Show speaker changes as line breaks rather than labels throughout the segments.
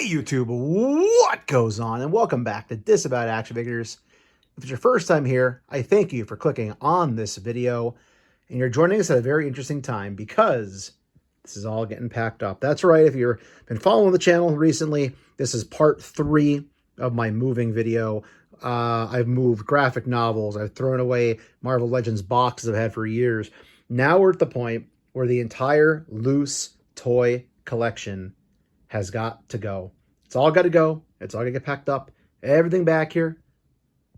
Hey YouTube, what goes on? And welcome back to Disavowed Action Figures. If it's your first time here, I thank you for clicking on this video. And you're joining us at a very interesting time because this is all getting packed up. That's right, if you've been following the channel recently, this is part 3 of my moving video. I've moved graphic novels, I've thrown away Marvel Legends boxes I've had for years. Now we're at the point where the entire loose toy collection has got to go. It's all got to go. It's all got to get packed up. Everything back here.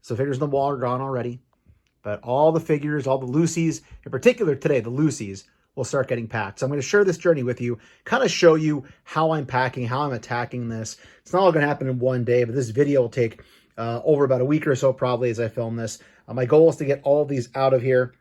So figures in the wall are gone already. But all the figures, all the loosies, in particular today, the loosies, will start getting packed. So I'm going to share this journey with you, kind of show you how I'm packing, how I'm attacking this. It's not all going to happen in one day, but this video will take over about a week or so probably as I film this. My goal is to get all of these out of here,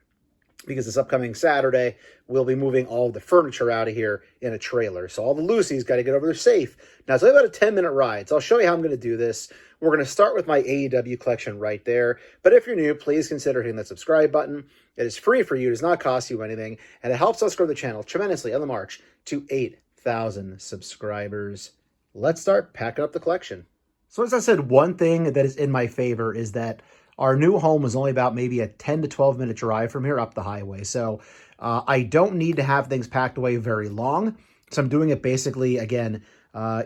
because this upcoming Saturday, we'll be moving all the furniture out of here in a trailer. So all the loosies got to get over there safe. Now, it's only about a 10-minute ride, so I'll show you how I'm going to do this. We're going to start with my AEW collection right there. But if you're new, please consider hitting that subscribe button. It is free for you. It does not cost you anything. And it helps us grow the channel tremendously on the march to 8,000 subscribers. Let's start packing up the collection. So as I said, one thing that is in my favor is that our new home is only about maybe a 10 to 12 minute drive from here up the highway. So I don't need to have things packed away very long. So I'm doing it basically, again,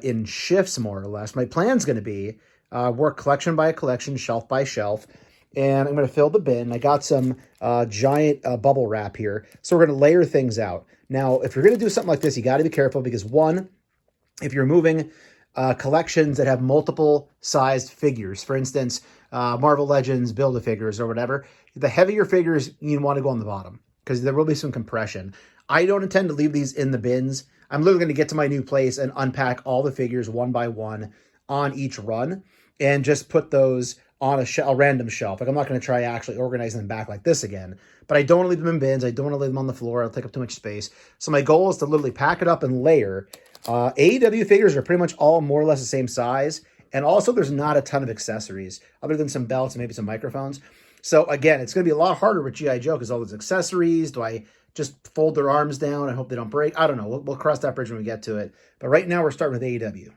in shifts more or less. My plan's going to be work collection by collection, shelf by shelf. And I'm going to fill the bin. I got some giant bubble wrap here. So we're going to layer things out. Now, if you're going to do something like this, you got to be careful because one, if you're moving collections that have multiple sized figures, for instance, Marvel Legends Build-A-Figures or whatever, the heavier figures, you want to go on the bottom because there will be some compression. I don't intend to leave these in the bins. I'm literally going to get to my new place and unpack all the figures one by one on each run and just put those on a random shelf. Like, I'm not going to try actually organizing them back like this again, but I don't want to leave them in bins. I don't want to leave them on the floor. It'll take up too much space. So my goal is to literally pack it up and layer. AEW figures are pretty much all more or less the same size. And also, there's not a ton of accessories other than some belts and maybe some microphones. So again, it's going to be a lot harder with G.I. Joe because all those accessories. Do I just fold their arms down? I hope they don't break. I don't know. We'll cross that bridge when we get to it. But right now, we're starting with AEW.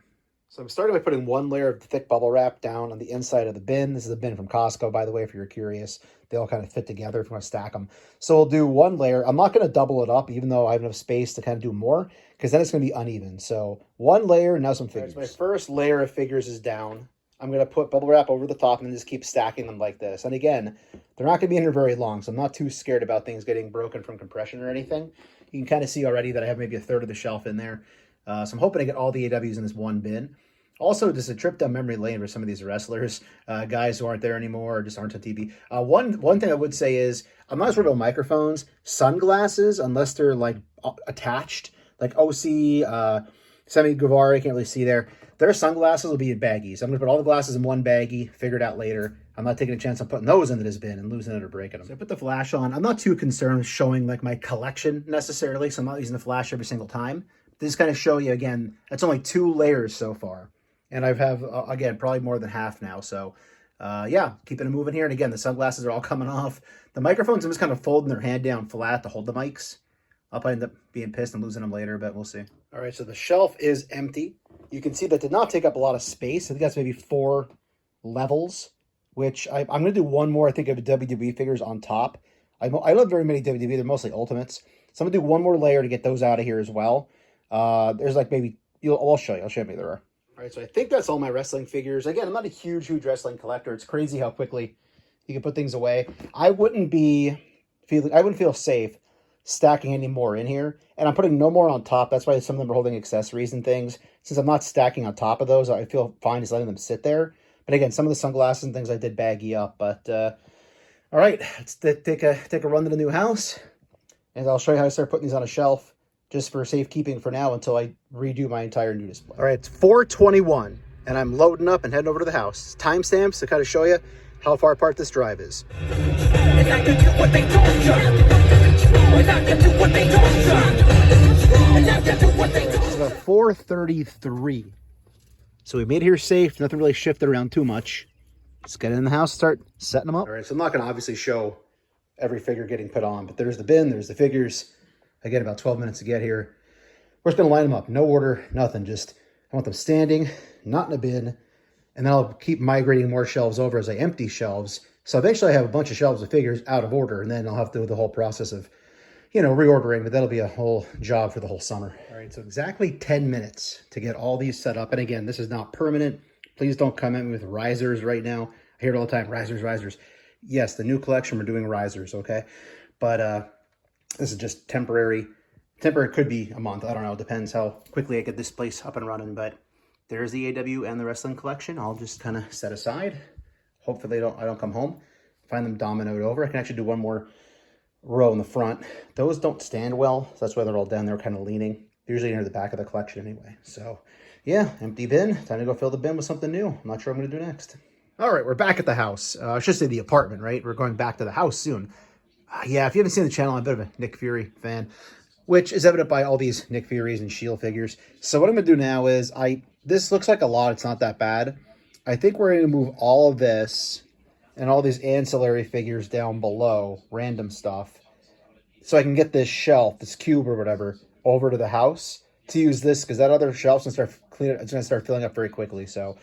So I'm starting by putting one layer of thick bubble wrap down on the inside of the bin. This is a bin from Costco, by the way, if you're curious. They all kind of fit together if you want to stack them. So we'll do one layer. I'm not going to double it up, even though I have enough space to kind of do more, because then it's going to be uneven. So one layer, and now some figures. Right, so my first layer of figures is down. I'm going to put bubble wrap over the top and just keep stacking them like this. And again, they're not going to be in there very long, so I'm not too scared about things getting broken from compression or anything. You can kind of see already that I have maybe a third of the shelf in there. So I'm hoping to get all the AWs in this one bin. Also, just a trip down memory lane for some of these wrestlers, guys who aren't there anymore or just aren't on TV. One thing I would say is I'm not sure about microphones. Sunglasses, unless they're like attached, like OC, Sammy Guevara, you can't really see there. Their sunglasses will be in baggies. I'm going to put all the glasses in one baggie, figure it out later. I'm not taking a chance on putting those into this bin and losing it or breaking them. So I put the flash on. I'm not too concerned with showing like my collection necessarily, so I'm not using the flash every single time. This kind of show you, again, that's only 2 layers so far. And I have, again, probably more than half now. So, yeah, keeping it moving here. And again, the sunglasses are all coming off. The microphones, I'm just kind of folding their hand down flat to hold the mics. I'll probably end up being pissed and losing them later, but we'll see. All right, so the shelf is empty. You can see that did not take up a lot of space. I think that's maybe 4 levels, which I'm going to do one more, I think, of WWE figures on top. I love very many WWE. They're mostly Ultimates. So I'm going to do one more layer to get those out of here as well. There's like maybe, I'll show you. I'll show you there are. All right, so I think that's all my wrestling figures. Again, I'm not a huge wrestling collector. It's crazy how quickly you can put things away. I wouldn't feel safe stacking any more in here. And I'm putting no more on top. That's why some of them are holding accessories and things. Since I'm not stacking on top of those, I feel fine just letting them sit there. But again, some of the sunglasses and things I did baggy up. But all right, let's take a run to the new house. And I'll show you how to start putting these on a shelf, just for safekeeping for now until I redo my entire new display. All right, it's 4:21, and I'm loading up and heading over to the house. Timestamps to kind of show you how far apart this drive is. It's about 4:33. So we made it here safe. Nothing really shifted around too much. Let's get in the house and start setting them up. All right, so I'm not going to obviously show every figure getting put on, but there's the bin, there's the figures. Again, about 12 minutes to get here. We're just going to line them up. No order, nothing. Just, I want them standing, not in a bin, and then I'll keep migrating more shelves over as I empty shelves. So eventually I have a bunch of shelves of figures out of order, and then I'll have to do the whole process of, reordering, but that'll be a whole job for the whole summer. All right, so exactly 10 minutes to get all these set up. And again, this is not permanent. Please don't come at me with risers right now. I hear it all the time, risers, risers. Yes, the new collection, we're doing risers, okay? But this is just temporary. Temporary could be a month. I don't know. It depends how quickly I get this place up and running. But there's the AW and the wrestling collection. I'll just kind of set aside. Hopefully I don't come home, find them dominoed over. I can actually do one more row in the front. Those don't stand well, so that's why they're all down there kind of leaning. They're usually near the back of the collection anyway. So yeah, empty bin. Time to go fill the bin with something new. I'm not sure what I'm going to do next. All right, we're back at the house. I should say the apartment, right? We're going back to the house soon. Yeah, if you haven't seen the channel, I'm a bit of a Nick Fury fan, which is evident by all these Nick Furies and Shield figures. So what I'm going to do now is, this looks like a lot. It's not that bad. I think we're going to move all of this and all these ancillary figures down below, random stuff, so I can get this shelf, this cube or whatever, over to the house to use this, because that other shelf's going to start filling up very quickly. So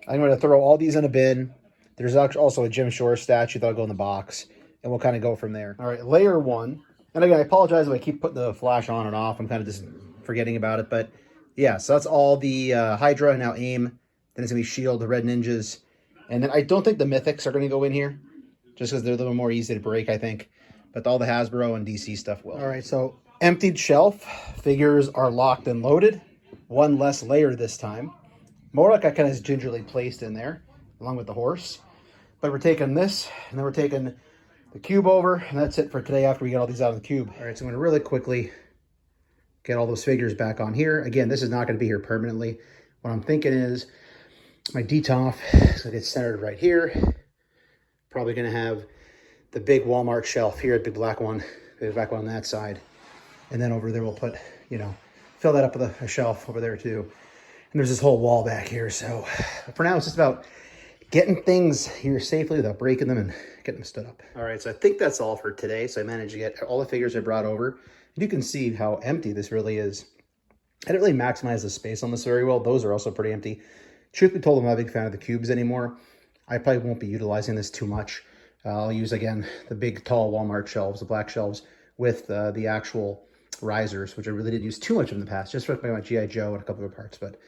I'm going to throw all these in a bin. There's also a Jim Shore statue that'll go in the box, and we'll kind of go from there. All right, layer one. And again, I apologize if I keep putting the flash on and off. I'm kind of just forgetting about it. But yeah, so that's all the Hydra, now AIM. Then it's going to be Shield, the Red Ninjas. And then I don't think the Mythics are going to go in here, just because they're a little more easy to break, I think. But all the Hasbro and DC stuff will. All right, so emptied shelf. Figures are locked and loaded. One less layer this time. More like I kind of gingerly placed in there, along with the horse. But we're taking this, and then we're taking the cube over, and that's it for today after we get all these out of the cube. All right, so I'm going to really quickly get all those figures back on here. Again, this is not going to be here permanently. What I'm thinking is my DTOF, so it's centered right here. Probably going to have the big Walmart shelf here, the big black one on that side. And then over there we'll put, fill that up with a shelf over there too. And there's this whole wall back here. So for now, it's just about getting things here safely without breaking them and getting them stood up. All right, so I think that's all for today. So I managed to get all the figures I brought over. And you can see how empty this really is. I didn't really maximize the space on this very well. Those are also pretty empty. Truth be told, I'm not a big fan of the cubes anymore. I probably won't be utilizing this too much. I'll use, again, the big, tall Walmart shelves, the black shelves, with the actual risers, which I really didn't use too much of in the past, just for my G.I. Joe and a couple of parts. But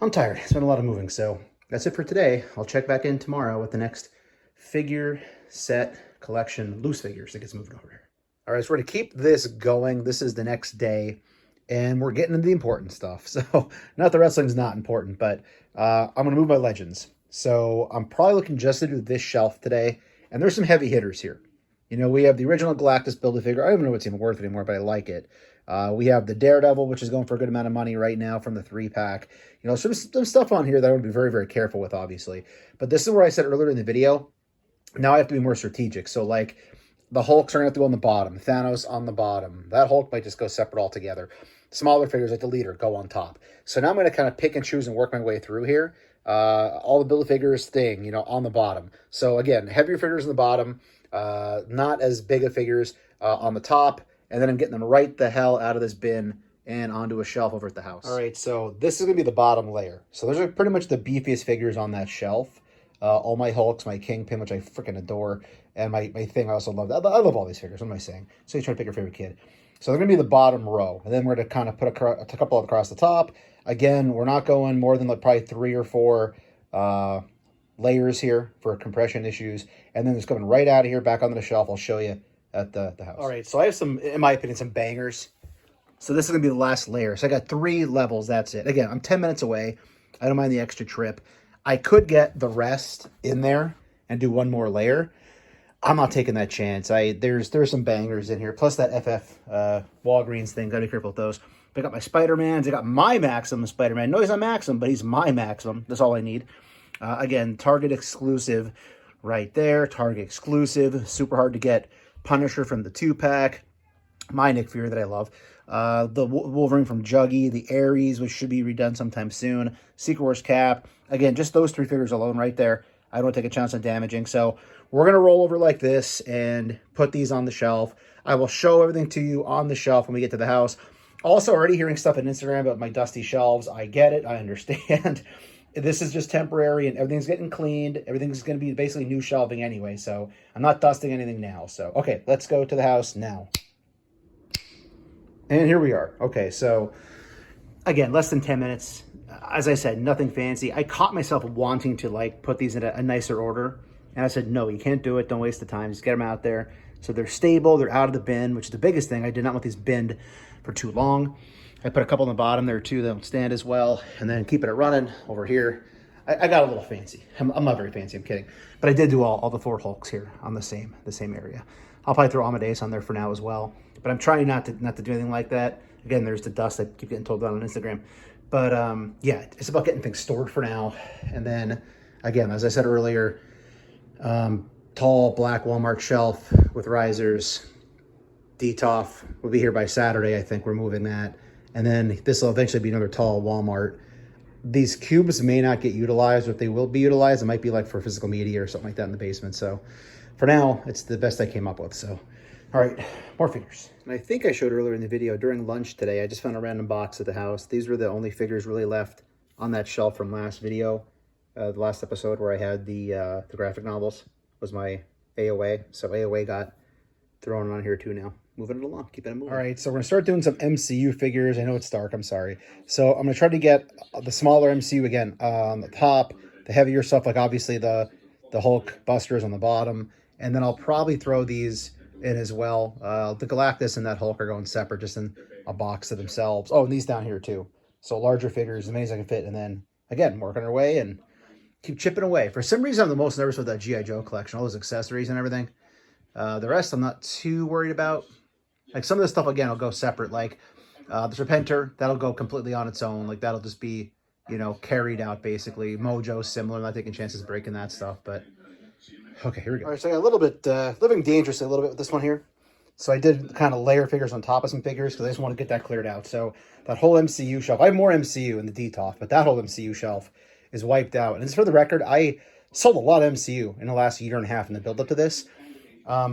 I'm tired. It's been a lot of moving. So that's it for today. I'll check back in tomorrow with the next figure set collection, loose figures that gets moved over here. All right, so we're going to keep this going. This is the next day, and we're getting into the important stuff. So not the wrestling's not important, but I'm going to move my Legends. So I'm probably looking just to do this shelf today, and there's some heavy hitters here. We have the original Galactus Build-A-Figure. I don't even know if it's even worth it anymore, but I like it. We have the Daredevil, which is going for a good amount of money right now from the 3-pack. Some stuff on here that I would be very, very careful with, obviously. But this is where I said earlier in the video, now I have to be more strategic. So, like, the Hulks are going to have to go on the bottom. Thanos on the bottom. That Hulk might just go separate altogether. Smaller figures like the Leader go on top. So now I'm going to kind of pick and choose and work my way through here. All the Build-A-Figures thing, on the bottom. So, again, heavier figures on the bottom. Not as big of figures on the top. And then I'm getting them right the hell out of this bin and onto a shelf over at the house. All right, so this is going to be the bottom layer. So those are pretty much the beefiest figures on that shelf. All my Hulks, my Kingpin, which I freaking adore, and my Thing I also love. I love all these figures. What am I saying? So you try to pick your favorite kid. So they're going to be the bottom row. And then we're going to kind of put a couple across the top. Again, we're not going more than probably 3 or 4 layers here for compression issues. And then it's coming right out of here, back onto the shelf. I'll show you at the house. All right, so I have some, in my opinion, some bangers. So this is going to be the last layer. So I got 3 levels, that's it. Again, I'm 10 minutes away. I don't mind the extra trip. I could get the rest in there and do one more layer. I'm not taking that chance. There's some bangers in here, plus that FF Walgreens thing. Gotta be careful with those. But I got my Spider-Mans. I got my Maximum Spider-Man. No, he's not Maximum, but he's my Maximum. That's all I need. Again, Target exclusive right there. Target exclusive. Super hard to get. Punisher from the 2-pack. My Nick Fury that I love. The Wolverine from Juggy. The Ares, which should be redone sometime soon. Secret Wars Cap. Again, just those 3 figures alone right there. I don't take a chance on damaging. So we're going to roll over like this and put these on the shelf. I will show everything to you on the shelf when we get to the house. Also, already hearing stuff on Instagram about my dusty shelves. I get it. I understand. This is just temporary, and everything's getting cleaned. Everything's going to be basically new shelving anyway, so I'm not dusting anything now. So, okay, let's go to the house now. And here we are. Okay, so, again, less than 10 minutes. As I said, nothing fancy. I caught myself wanting to, like, put these in a nicer order, and I said, no, you can't do it. Don't waste the time. Just get them out there. So they're stable. They're out of the bin, which is the biggest thing. I did not want these binned for too long. I put a couple on the bottom there too that don't stand as well, and then keeping it running over here. I got a little fancy. I'm not very fancy, I'm kidding. But I did do all the 4 Hulks here on the same area. I'll probably throw Amadeus on there for now as well. But I'm trying not to do anything like that. Again, there's the dust I keep getting told about on Instagram. But yeah, it's about getting things stored for now. And then, again, as I said earlier, tall black Walmart shelf with risers. DTOF will be here by Saturday, I think. We're moving that. And then this will eventually be another tall Walmart. These cubes may not get utilized, but they will be utilized. It might be like for physical media or something like that in the basement. So for now, it's the best I came up with. So, all right, more figures. And I think I showed earlier in the video, during lunch today, I just found a random box at the house. These were the only figures really left on that shelf from last video. The last episode where I had the graphic novels was my AOA. So AOA got thrown on here too now. Moving it along, keeping it moving. All right, so we're going to start doing some MCU figures. I know it's dark, I'm sorry. So I'm going to try to get the smaller MCU again on the top, the heavier stuff, like obviously the Hulk Busters on the bottom, and then I'll probably throw these in as well. The Galactus and that Hulk are going separate, just in a box to themselves. Oh, and these down here too. So larger figures, as many as I can fit, and then, again, working our way and keep chipping away. For some reason, I'm the most nervous with that G.I. Joe collection, all those accessories and everything. The rest I'm not too worried about. Like some of this stuff, again, will go separate. Like the Serpentor, that'll go completely on its own. Like that'll just be, you know, carried out basically. Mojo's similar. I'm not taking chances of breaking that stuff. But okay, here we go. All right, so I got a little bit, living dangerously a little bit with this one here. So I did kind of layer figures on top of some figures because I just want to get that cleared out. So that whole MCU shelf, I have more MCU in the DTOF, but that whole MCU shelf is wiped out. And just for the record, I sold a lot of MCU in the last year and a half in the build up to this.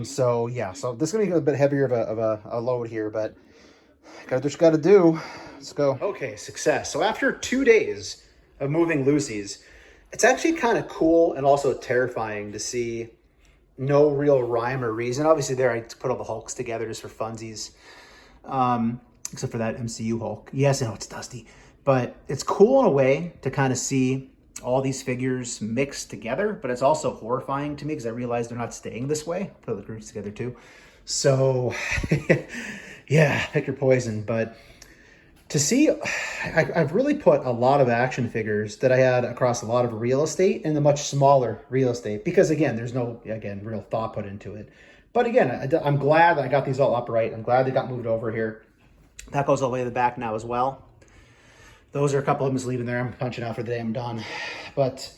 So yeah, so this is going to be a bit heavier of a load here, but gotta do what you gotta do. Let's go. Okay, success. So after 2 days of moving Lucy's, it's actually kind of cool and also terrifying to see no real rhyme or reason. Obviously there I put all the Hulks together just for funsies, except for that MCU Hulk. Yes, I know it's dusty, but it's cool in a way to kind of see all these figures mixed together, but it's also horrifying to me because I realize they're not staying this way. Put the groups together too. So yeah, pick your poison. But to see, I've really put a lot of action figures that I had across a lot of real estate in the much smaller real estate because again, there's no, again, real thought put into it. But again, I'm glad that I got these all upright. I'm glad they got moved over here. That goes all the way to the back now as well. Those are a couple of them just leaving there. I'm punching out for the day. I'm done. But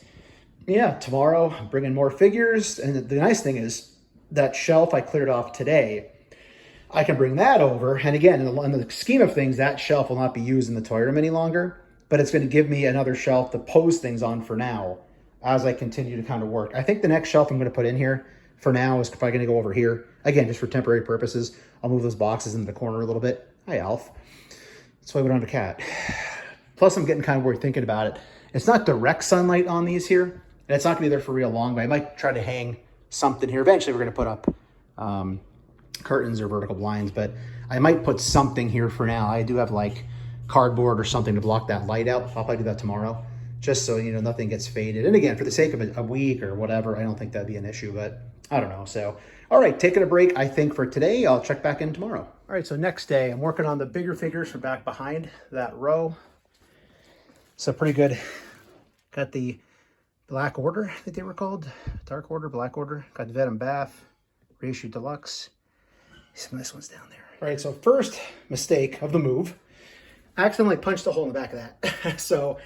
yeah, tomorrow I'm bringing more figures. And the nice thing is that shelf I cleared off today, I can bring that over. And again, in the scheme of things, that shelf will not be used in the toy room any longer. But it's going to give me another shelf to pose things on for now as I continue to kind of work. I think the next shelf I'm going to put in here for now is probably going to go over here. Again, just for temporary purposes. I'll move those boxes into the corner a little bit. Hi, Alf. That's why we don't have a cat. Plus, I'm getting kind of worried thinking about it. It's not direct sunlight on these here, and it's not going to be there for real long, but I might try to hang something here. Eventually, we're going to put up curtains or vertical blinds, but I might put something here for now. I do have like cardboard or something to block that light out. I'll probably do that tomorrow, just so, you know, nothing gets faded. And again, for the sake of a week or whatever, I don't think that'd be an issue, but I don't know. So, all right, taking a break, I think, for today. I'll check back in tomorrow. All right, so next day, I'm working on the bigger figures from back behind that row. So pretty good. Got the Black Order, I think they were called. Dark Order, Black Order. Got the Venom Bath, Reissue Deluxe. Some nice ones down there. All right, so first mistake of the move. I accidentally punched a hole in the back of that. So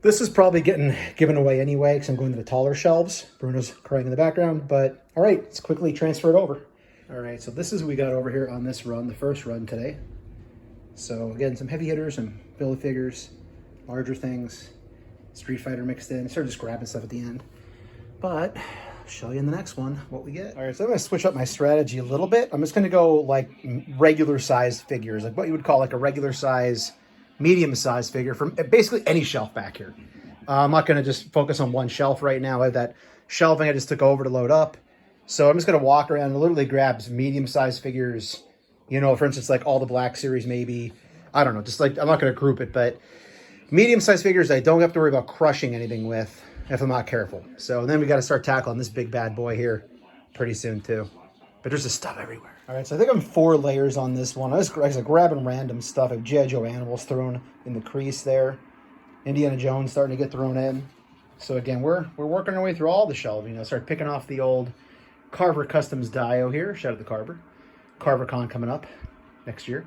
this is probably getting given away anyway because I'm going to the taller shelves. Bruno's crying in the background, but all right, let's quickly transfer it over. All right, so this is what we got over here on this run, the first run today. So again, some heavy hitters, some build figures, larger things, Street Fighter mixed in. I started just grabbing stuff at the end. But show you in the next one what we get. All right, so I'm going to switch up my strategy a little bit. I'm just going to go like regular size figures, like what you would call like a regular size, medium size figure from basically any shelf back here. I'm not going to just focus on one shelf right now. I have that shelving I just took over to load up. So I'm just going to walk around and literally grab some medium sized figures, you know, for instance, like all the Black Series maybe. I don't know, just like, I'm not going to group it, but medium sized figures I don't have to worry about crushing anything with if I'm not careful. So then we got to start tackling this big bad boy here pretty soon too. But there's just stuff everywhere. All right, so I think I'm 4 layers on this one. I was grabbing random stuff. I have G.I. Joe animals thrown in the crease there. Indiana Jones starting to get thrown in. So again, we're working our way through all the shelving. I start picking off the old Carver Customs Dio here. Shout out to Carver. CarverCon coming up next year.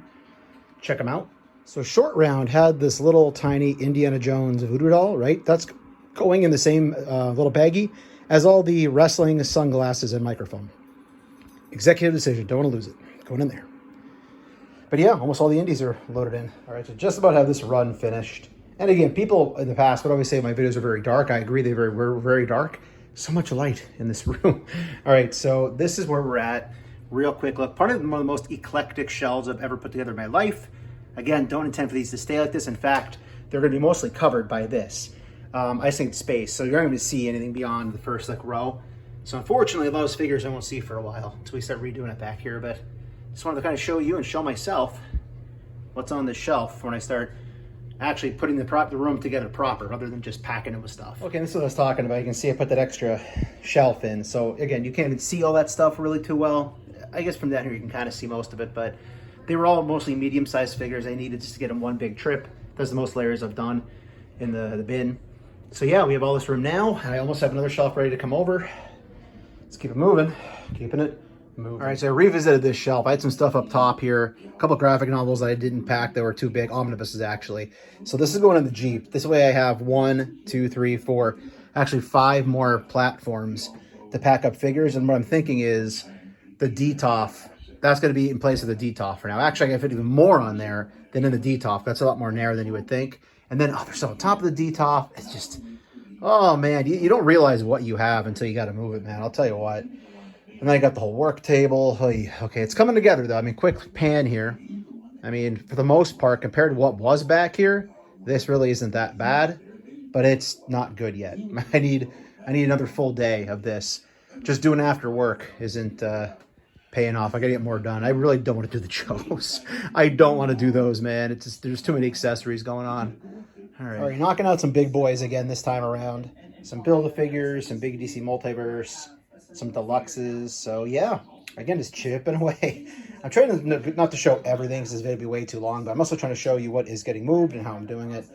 Check them out. So Short Round had this little tiny Indiana Jones voodoo doll, right? That's going in the same little baggie as all the wrestling sunglasses and microphone. Executive decision, don't want to lose it. Going in there. But yeah, almost all the indies are loaded in. All right, so just about have this run finished. And again, people in the past would always say my videos are very dark. I agree, they were very dark. So much light in this room. All right, so this is where we're at. Real quick look. Part of one of the most eclectic shelves I've ever put together in my life. Again, don't intend for these to stay like this. In fact, they're going to be mostly covered by this. I just think space, so you're not going to see anything beyond the first like row. So unfortunately, those figures I won't see for a while until we start redoing it back here. But just wanted to kind of show you and show myself what's on this shelf when I start actually putting the room together proper, rather than just packing it with stuff. Okay, this is what I was talking about. You can see I put that extra shelf in. So again, you can't even see all that stuff really too well. I guess from down here you can kind of see most of it, but they were all mostly medium-sized figures. I needed just to get in one big trip. That's the most layers I've done in the bin. So yeah, we have all this room now. I almost have another shelf ready to come over. Let's keep it moving, keeping it moving. All right, so I revisited this shelf. I had some stuff up top here, a couple graphic novels that I didn't pack that were too big, omnibuses actually. So this is going in the Jeep. This way I have 1, 2, 3, 4, actually 5 more platforms to pack up figures. And what I'm thinking is the DTOF, that's going to be in place of the DTOF for now. Actually, I got to fit even more on there than in the DTOF. That's a lot more narrow than you would think. And then, oh, there's stuff on top of the DTOF. It's just, oh man, you don't realize what you have until you got to move it, man. I'll tell you what. And then I got the whole work table. Okay, it's coming together though. I mean, quick pan here. I mean, for the most part, compared to what was back here, this really isn't that bad, but it's not good yet. I need another full day of this. Just doing after work isn't paying off. I gotta get more done. I really don't want to do the shows. I don't want to do those, man. It's just, there's too many accessories going on. All right, knocking out some big boys again this time around. Some Build-A-Figures, some big DC Multiverse, some deluxes. So yeah, again, just chipping away. I'm trying not to show everything because this video will be way too long, but I'm also trying to show you what is getting moved and how I'm doing it.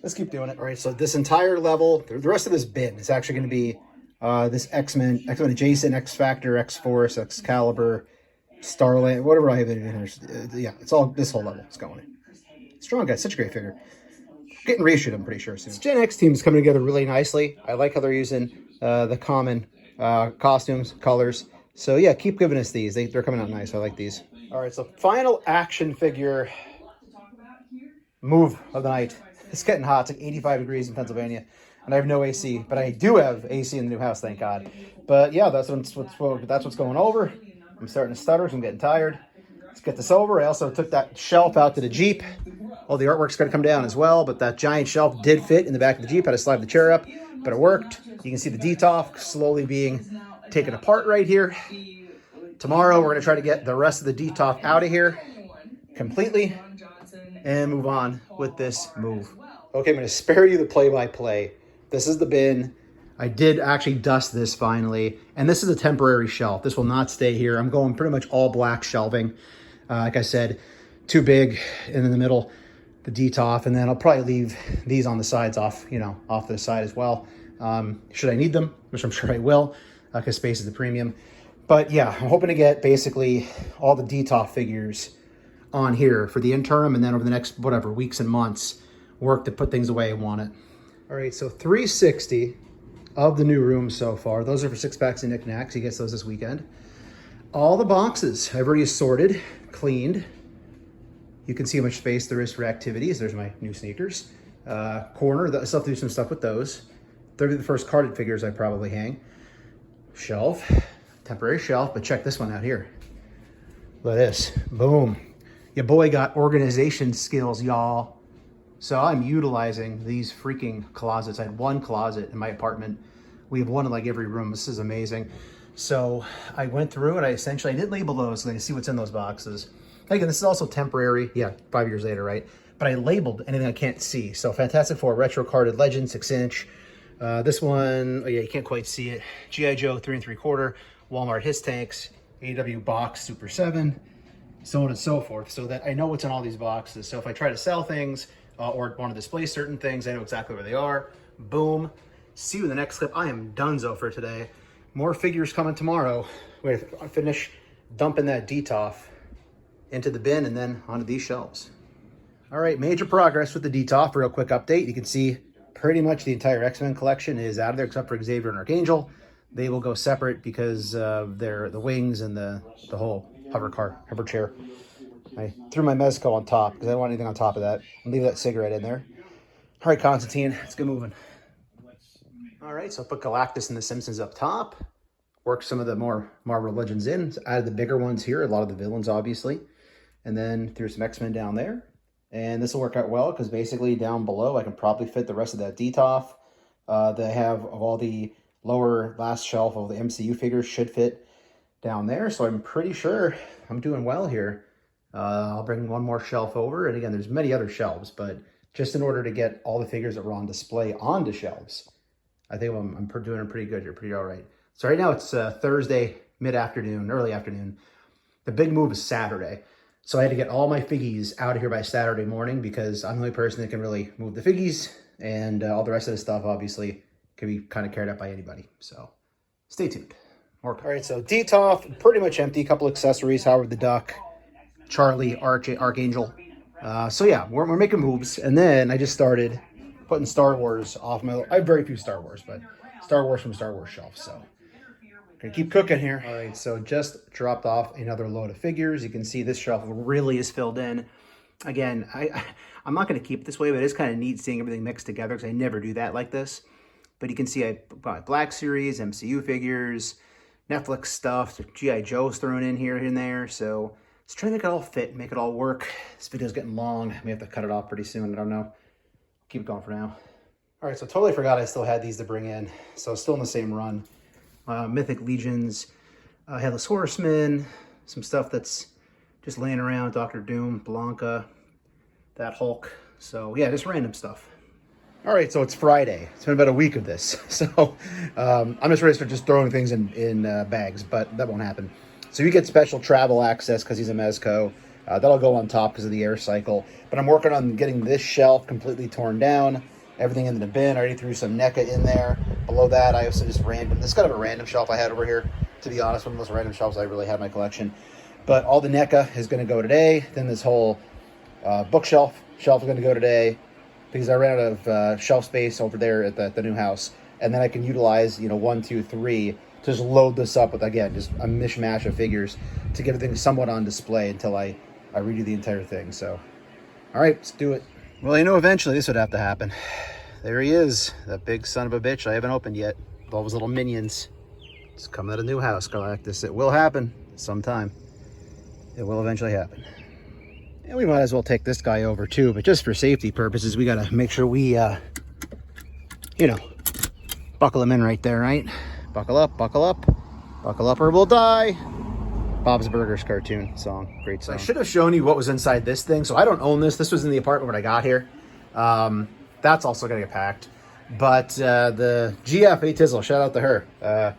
Let's keep doing it. All right, so this entire level, the rest of this bin is actually going to be this X-Men Adjacent, X-Factor, X-Force, Excalibur, Starland, whatever I have in here. Yeah, it's all, this whole level is going in. Strong guy, such a great figure. Getting reissued, I'm pretty sure, soon. This Gen X team is coming together really nicely. I like how they're using the common costumes, colors. So yeah, keep giving us these. They're coming out nice. I like these. All right, so final action figure move of the night. It's getting hot. It's like 85 degrees in Pennsylvania, and I have no AC, but I do have AC in the new house, thank God. But yeah, that's what's going over. I'm starting to stutter, so I'm getting tired. Let's get this over. I also took that shelf out to the Jeep. All the artwork's got to come down as well, but that giant shelf did fit in the back of the Jeep. I had to slide the chair up, but it worked. You can see the DTOF slowly being taken apart right here. Tomorrow, we're going to try to get the rest of the DTOF out of here completely and move on with this move. Okay, I'm going to spare you the play-by-play. This is the bin. I did actually dust this finally, and this is a temporary shelf. This will not stay here. I'm going pretty much all black shelving. Like I said, too big in the middle, the DTOF, and then I'll probably leave these on the sides off to the side as well. Should I need them, which I'm sure I will, because space is the premium. But yeah, I'm hoping to get basically all the DTOF figures on here for the interim, and then over the next, whatever, weeks and months, work to put things away I want it. All right, so 360 of the new rooms so far. Those are for 6-packs and knickknacks. He gets those this weekend. All the boxes I've already sorted, cleaned. You can see how much space there is for activities. There's my new sneakers. Corner, I still have to do some stuff with those. They'll be the first carded figures I probably hang. shelf, temporary shelf, but check this one out here. Look at this, boom. Your boy got organization skills, y'all. So I'm utilizing these freaking closets. I had one closet in my apartment. We have one in like every room. This is amazing. So I went through and I didn't label those so I can see what's in those boxes. Again, this is also temporary. Yeah, 5 years later, right? But I labeled anything I can't see. So Fantastic Four retro carded Legend 6-inch. This one, oh yeah, you can't quite see it. G.I. Joe 3 3/4, Walmart His Tanks, AW Box Super 7, so on and so forth. So that I know what's in all these boxes. So if I try to sell things or want to display certain things, I know exactly where they are. Boom. See you in the next clip. I am donezo for today. More figures coming tomorrow. We're gonna finish dumping that DTOF into the bin and then onto these shelves. All right, major progress with the DTOF. Real quick update. You can see pretty much the entire X-Men collection is out of there except for Xavier and Archangel. They will go separate because of the wings and the whole hover chair. I threw my Mezco on top because I don't want anything on top of that. I'll leave that cigarette in there. All right, Constantine, let's get moving. All right, so I put Galactus and the Simpsons up top. Work some of the more Marvel Legends in. So added the bigger ones here, a lot of the villains, obviously. And then threw some X-Men down there. And this will work out well because basically down below, I can probably fit the rest of that DTOF. They have of all the lower last shelf of the MCU figures should fit down there. So I'm pretty sure I'm doing well here. I'll bring one more shelf over. And again, there's many other shelves, but just in order to get all the figures that were on display onto shelves, I think I'm doing pretty good here, pretty all right. So right now it's Thursday, mid-afternoon, early afternoon. The big move is Saturday. So I had to get all my figgies out of here by Saturday morning because I'm the only person that can really move the figgies, and all the rest of the stuff obviously can be kind of carried out by anybody. So stay tuned. All right, so DTOF, pretty much empty. A couple accessories, Howard the Duck, Charlie, Archangel. So yeah, we're making moves. And then I just started putting Star Wars off my... I have very few Star Wars, but Star Wars from Star Wars shelf, so... Gonna keep cooking here. All right, so just dropped off another load of figures. You can see this shelf really is filled in. Again, I'm not gonna keep it this way, but it's kind of neat seeing everything mixed together because I never do that like this. But you can see I got Black Series, MCU figures, Netflix stuff, G.I. Joe's thrown in here and there. So let's try to make it all fit, make it all work. This video's getting long. I may have to cut it off pretty soon. I don't know. Keep it going for now. All right, so totally forgot I still had these to bring in. So still in the same run. Mythic Legions, Headless Horseman, some stuff that's just laying around, Doctor Doom, Blanca, that Hulk. So yeah, just random stuff. All right, so it's Friday. It's been about a week of this. So I'm just ready to start just throwing things in bags, but that won't happen. So you get special travel access because he's a Mezco. That'll go on top because of the air cycle. But I'm working on getting this shelf completely torn down. Everything in the bin. I already threw some NECA in there. Below that, I also just random. This is kind of a random shelf I had over here. To be honest, one of those random shelves I really had in my collection. But all the NECA is going to go today. Then this whole bookshelf is going to go today because I ran out of shelf space over there at the new house. And then I can utilize, 1, 2, 3 to just load this up with, again, just a mishmash of figures to get everything somewhat on display until I redo the entire thing. So, all right, let's do it. Well, eventually this would have to happen. There he is, that big son of a bitch I haven't opened yet. With all those little minions. It's coming out of the new house, Galactus. It will happen sometime. It will eventually happen. And we might as well take this guy over too, but just for safety purposes, we gotta make sure we, buckle him in right there, right? Buckle up, buckle up. Buckle up or we'll die. Bob's Burgers cartoon song. Great song. I should have shown you what was inside this thing. So I don't own this. This was in the apartment when I got here. That's also going to get packed. But the GF Tizzle, shout out to her,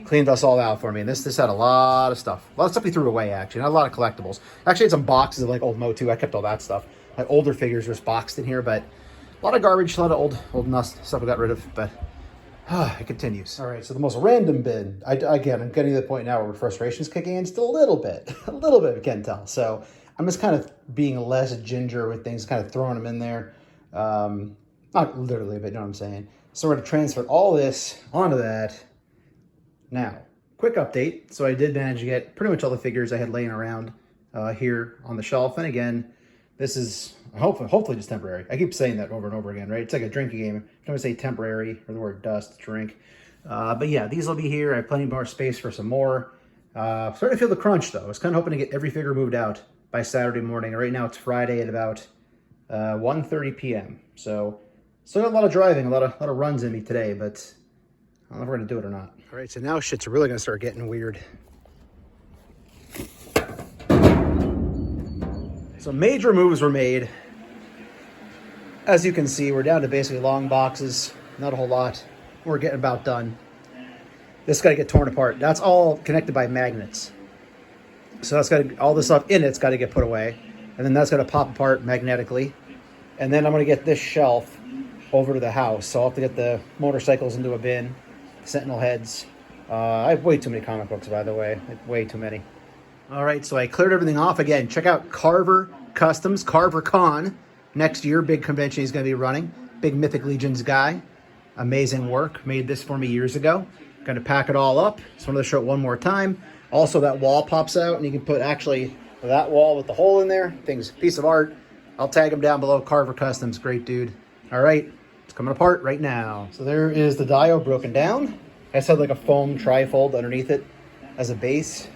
cleaned us all out for me. And this had a lot of stuff. A lot of stuff we threw away, actually. Not a lot of collectibles. Actually, had some boxes of like old MOTU. I kept all that stuff. Like older figures were just boxed in here. But a lot of garbage, a lot of old stuff I got rid of. But it continues. All right, so the most random bin. Again, I'm getting to the point now where frustration's kicking in just a little bit. I can tell. So I'm just kind of being less ginger with things, kind of throwing them in there. Not literally, but you know what I'm saying. So we're going to transfer all this onto that. Now, quick update. So I did manage to get pretty much all the figures I had laying around here on the shelf. And again, this is hopefully just temporary. I keep saying that over and over again, right? It's like a drinking game. If you want to say temporary or the word dust, drink. But yeah, these will be here. I have plenty more space for some more. Starting to feel the crunch, though. I was kind of hoping to get every figure moved out by Saturday morning. Right now it's Friday at about 1:30 p.m. So still got a lot of driving, a lot of runs in me today, but I don't know if we're going to do it or not. All right, so now shit's really going to start getting weird. So major moves were made. As you can see, we're down to basically long boxes. Not a whole lot. We're getting about done. This got to get torn apart. That's all connected by magnets. So that's got all the stuff in it's got to get put away. And then that's going to pop apart magnetically. And then I'm going to get this shelf over to the house. So I'll have to get the motorcycles into a bin, Sentinel heads. I have way too many comic books, by the way. Way too many. All right, so I cleared everything off. Again, check out Carver Customs, Carver Con. Next year, big convention he's going to be running. Big Mythic Legions guy. Amazing work. Made this for me years ago. Going to pack it all up. Just wanted to show it one more time. Also, that wall pops out, and you can put actually that wall with the hole in there. Thing's a piece of art. I'll tag him down below. Carver Customs, great dude. All right, it's coming apart right now. So there is the Dio broken down. I just had like a foam trifold underneath it as a base.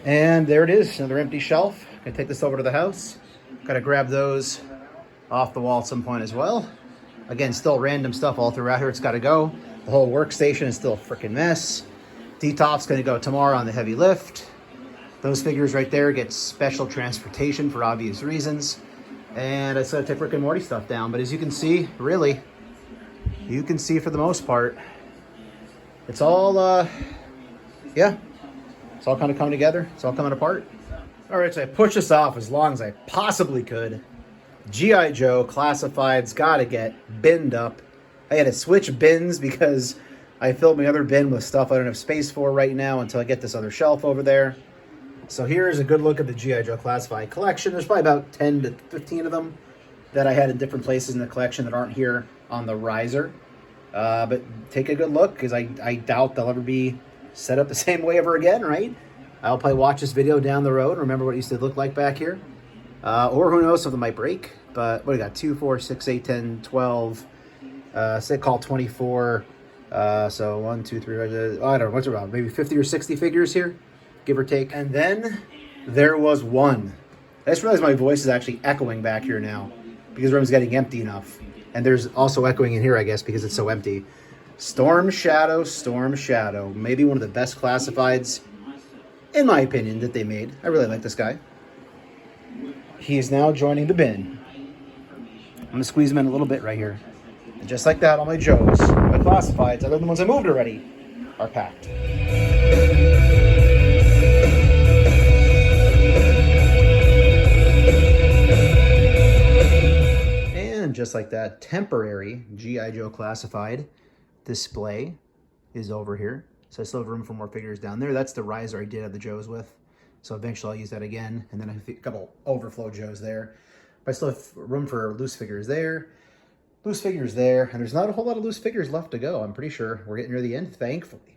And there it is, another empty shelf. Gonna take this over to the house. Gotta grab those off the wall at some point as well. Again, still random stuff all throughout here. It's gotta go. The whole workstation is still a freaking mess. D-Top's gonna go tomorrow on the heavy lift. Those figures right there get special transportation for obvious reasons. And I just gotta take Rick and Morty stuff down. But as you can see, really, you can see for the most part, it's all, yeah, it's all kind of coming together. It's all coming apart. All right, so I pushed this off as long as I possibly could. G.I. Joe Classified's got to get binned up. I had to switch bins because I filled my other bin with stuff I don't have space for right now until I get this other shelf over there. So here's a good look at the G.I. Joe Classified collection. There's probably about 10 to 15 of them that I had in different places in the collection that aren't here on the riser. But take a good look because I doubt they'll ever be set up the same way ever again, right? I'll probably watch this video down the road, remember what it used to look like back here. Or who knows, something might break. But what do you got? 2, 4, 6, 8, 10, 12. Say call 24. So 1, 2, 3, I don't know, what's around? Maybe 50 or 60 figures here, give or take. And then there was one. I just realized my voice is actually echoing back here now because the room's getting empty enough. And there's also echoing in here, I guess, because it's so empty. Storm Shadow. Maybe one of the best classifieds, in my opinion, that they made. I really like this guy. He is now joining the bin. I'm going to squeeze him in a little bit right here. And just like that, all my Joes, my classifieds, other than the ones I moved already, are packed. And just like that, temporary G.I. Joe Classified display is over here. So I still have room for more figures down there. That's the riser I did have the Joes with. So eventually I'll use that again. And then I have a couple overflow Joes there. But I still have room for loose figures there. Loose figures there. And there's not a whole lot of loose figures left to go. I'm pretty sure we're getting near the end, thankfully.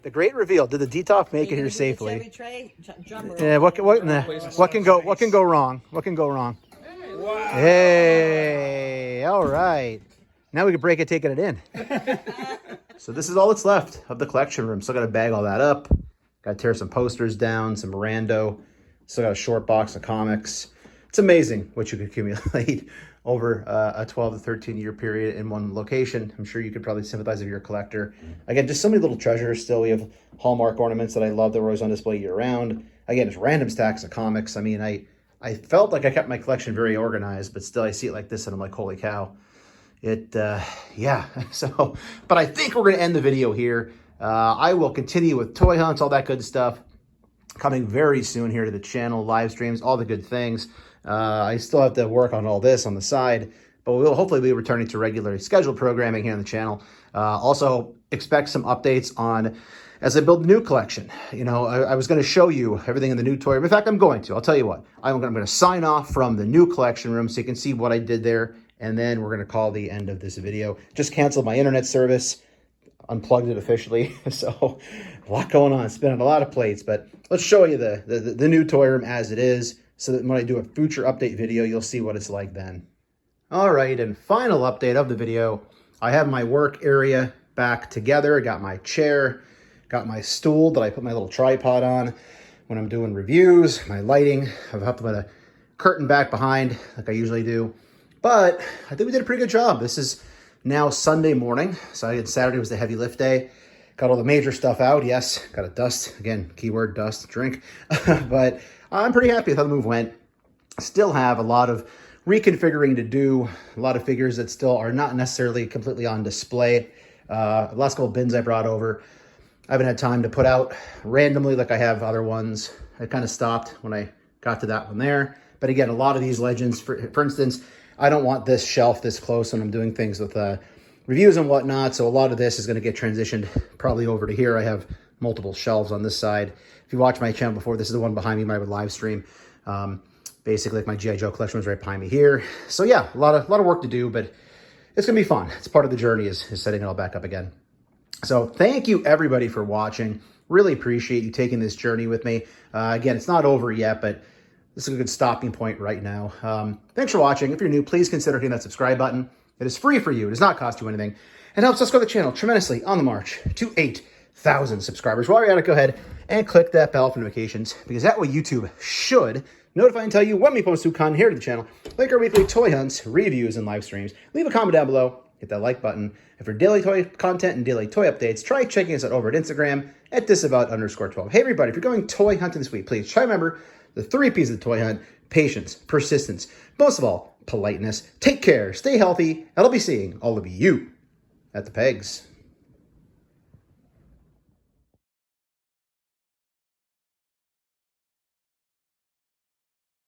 The great reveal. Did the D-Top make it here safely? Yeah, what can go wrong? What can go wrong? Wow. Hey, all right. Now we can break it, taking it in. So this is all that's left of the collection room. Still got to bag all that up. Got to tear some posters down, some rando. Still got a short box of comics. It's amazing what you can accumulate over a 12 to 13 year period in one location. I'm sure you could probably sympathize if you're a collector. Again, just so many little treasures still. We have Hallmark ornaments that I love that were always on display year round. Again, it's random stacks of comics. I mean, I felt like I kept my collection very organized, but still I see it like this and I'm like, holy cow. Yeah. So, but I think we're going to end the video here. I will continue with toy hunts, all that good stuff. Coming very soon here to the channel, live streams, all the good things. I still have to work on all this on the side, but we'll hopefully be returning to regularly scheduled programming here on the channel. Also, expect some updates on as I build the new collection. You know, I was going to show you everything in the new toy room. In fact, I'm going to. I'll tell you what. I'm going to sign off from the new collection room so you can see what I did there, and then we're going to call the end of this video. Just canceled my internet service, unplugged it officially, so a lot going on, spinning a lot of plates, but let's show you the new toy room as it is, so that when I do a future update video, you'll see what it's like then. All right, and final update of the video, I have my work area back together. I got my chair, got my stool that I put my little tripod on when I'm doing reviews, my lighting. I've have to put a curtain back behind like I usually do. But I think we did a pretty good job. This is now Sunday morning. So Saturday was the heavy lift day. Got all the major stuff out. Yes, got a dust. Again, keyword dust, drink. But I'm pretty happy with how the move went. Still have a lot of reconfiguring to do. A lot of figures that still are not necessarily completely on display. The last couple of bins I brought over, I haven't had time to put out randomly like I have other ones. I kind of stopped when I got to that one there. But again, a lot of these legends, for instance, I don't want this shelf this close when I'm doing things with reviews and whatnot. So a lot of this is going to get transitioned probably over to here. I have multiple shelves on this side. If you watched my channel before, this is the one behind me when I would live stream. Basically, like my G.I. Joe collection was right behind me here. So yeah, a lot of work to do, but it's going to be fun. It's part of the journey is setting it all back up again. So thank you everybody for watching. Really appreciate you taking this journey with me. Again, it's not over yet, but this is a good stopping point right now. Thanks for watching. If you're new, please consider hitting that subscribe button. It is free for you. It does not cost you anything. It helps us grow the channel tremendously on the march to 8,000 subscribers. While you're at it, go ahead and click that bell for notifications, because that way YouTube should notify and tell you when we post new content here to the channel, like our weekly toy hunts, reviews, and live streams. Leave a comment down below. Hit that like button. And for daily toy content and daily toy updates, try checking us out over at Instagram at Disavowed_12. Hey everybody, if you're going toy hunting this week, please try to remember the 3 P's of the toy hunt: patience, persistence, most of all, politeness. Take care, stay healthy, and I'll be seeing all of you at the pegs.